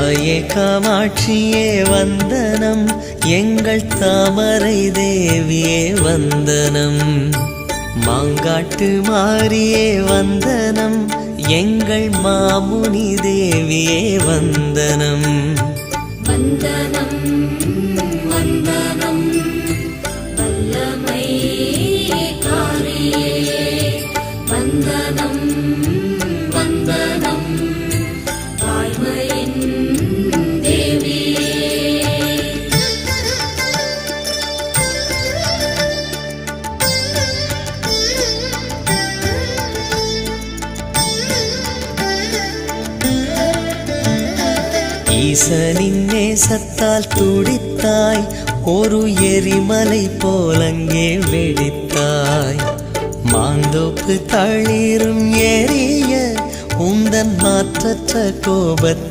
தாயே காமாட்சியே வந்தனம், எங்கள் தாமரை தேவியே வந்தனம். மாங்காட்டு மாரியே வந்தனம், எங்கள் மாமுனி தேவியே வந்தனம். வந்தனம் வந்தனம் வல்லமை காரியே, வந்தனம் வந்தனம் வாய்மையின் தேவியே. ஈசனின் நேசத்தால் துடித்தாய், ஒரு எரிமலை போலங்கே வெடித்தாய். மாந்தோப்பு தளிரும் எரிய உந்தன் மாற்றற்ற கோபத்தை